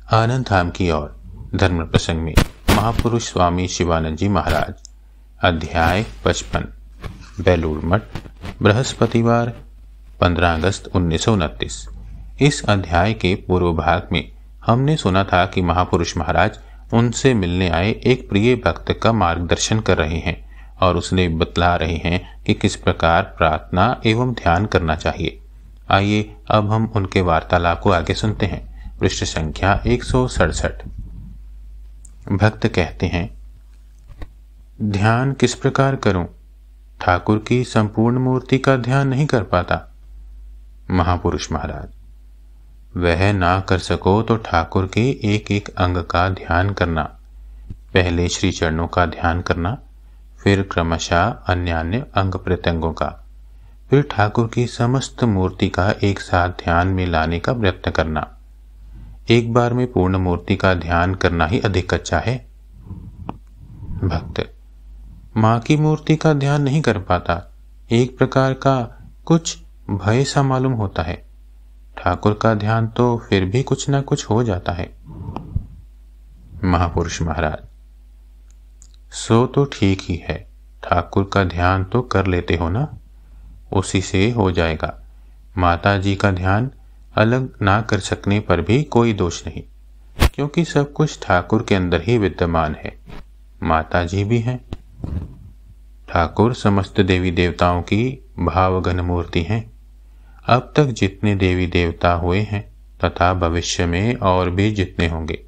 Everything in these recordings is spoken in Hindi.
आनंद धाम की ओर धर्म प्रसंग में महापुरुष स्वामी शिवानंद जी महाराज। अध्याय 55। बेलूर मठ, बृहस्पतिवार 15 अगस्त 1929। इस अध्याय के पूर्व भाग में हमने सुना था कि महापुरुष महाराज उनसे मिलने आए एक प्रिय भक्त का मार्गदर्शन कर रहे हैं और उसने बतला रहे हैं कि किस प्रकार प्रार्थना एवं ध्यान करना चाहिए। आइए अब हम उनके वार्तालाप को आगे सुनते हैं। पृष्ठ संख्या 167। भक्त कहते हैं, ध्यान किस प्रकार करूं? ठाकुर की संपूर्ण मूर्ति का ध्यान नहीं कर पाता। महापुरुष महाराज, वह ना कर सको तो ठाकुर के एक एक अंग का ध्यान करना। पहले श्री चरणों का ध्यान करना, फिर क्रमशः अन्य अन्य अंग प्रत्यंगों का, फिर ठाकुर की समस्त मूर्ति का एक साथ ध्यान में लाने का प्रयत्न करना। एक बार में पूर्ण मूर्ति का ध्यान करना ही अधिक अच्छा है। भक्त, मां की मूर्ति का ध्यान नहीं कर पाता। एक प्रकार का कुछ भय सा मालूम होता है। ठाकुर का ध्यान तो फिर भी कुछ ना कुछ हो जाता है। महापुरुष महाराज, सो तो ठीक ही है। ठाकुर का ध्यान तो कर लेते हो ना, उसी से हो जाएगा। माता जी का ध्यान अलग ना कर सकने पर भी कोई दोष नहीं, क्योंकि सब कुछ ठाकुर के अंदर ही विद्यमान है। माता जी भी हैं। ठाकुर समस्त देवी देवताओं की भावघन मूर्ति हैं। अब तक जितने देवी देवता हुए हैं तथा भविष्य में और भी जितने होंगे,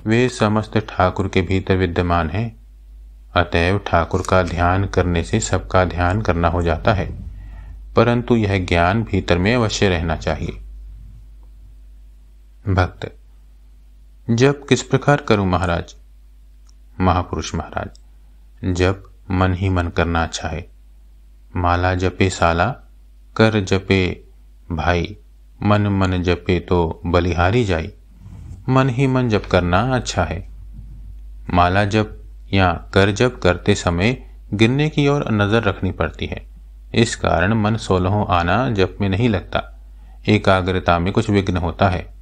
वे समस्त ठाकुर के भीतर विद्यमान हैं। अतएव ठाकुर का ध्यान करने से सबका ध्यान करना हो जाता है, परंतु यह ज्ञान भीतर में अवश्य रहना चाहिए। भक्त, जप किस प्रकार करूं महाराज? महापुरुष महाराज, जप मन ही मन करना अच्छा है। माला जपे साला, कर जपे भाई, मन मन जपे तो बलिहारी जाई। मन ही मन जप करना अच्छा है। माला जप या कर जप करते समय गिनने की ओर नजर रखनी पड़ती है। इस कारण मन 16 आना जप में नहीं लगता। एकाग्रता में कुछ विघ्न होता है।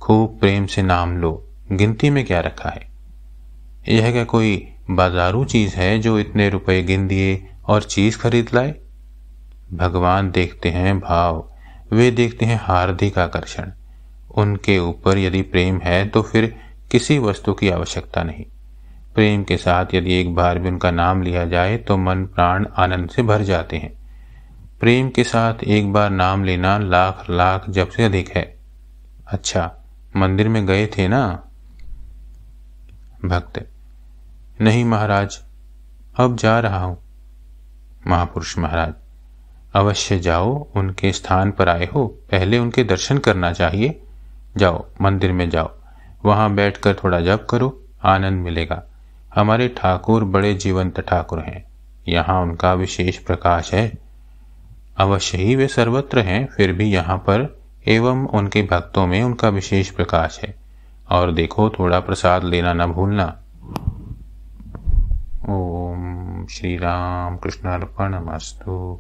खूब प्रेम से नाम लो, गिनती में क्या रखा है? यह क्या कोई बाजारू चीज है जो इतने रुपए गिन दिए और चीज खरीद लाए? भगवान देखते हैं भाव, वे देखते हैं हार्दिक आकर्षण। उनके ऊपर यदि प्रेम है तो फिर किसी वस्तु की आवश्यकता नहीं। प्रेम के साथ यदि एक बार भी उनका नाम लिया जाए तो मन प्राण आनंद से भर जाते हैं। प्रेम के साथ एक बार नाम लेना लाख लाख जप से अधिक है। अच्छा, मंदिर में गए थे ना? भक्त, नहीं महाराज, अब जा रहा हूं। महापुरुष महाराज, अवश्य जाओ। उनके स्थान पर आए हो, पहले उनके दर्शन करना चाहिए। जाओ, मंदिर में जाओ, वहां बैठकर थोड़ा जप करो, आनंद मिलेगा। हमारे ठाकुर बड़े जीवंत ठाकुर हैं। यहाँ उनका विशेष प्रकाश है। अवश्य ही वे सर्वत्र हैं, फिर भी यहाँ पर एवं उनके भक्तों में उनका विशेष प्रकाश है। और देखो, थोड़ा प्रसाद लेना न भूलना। ओम श्री राम कृष्णार्पणमस्तु।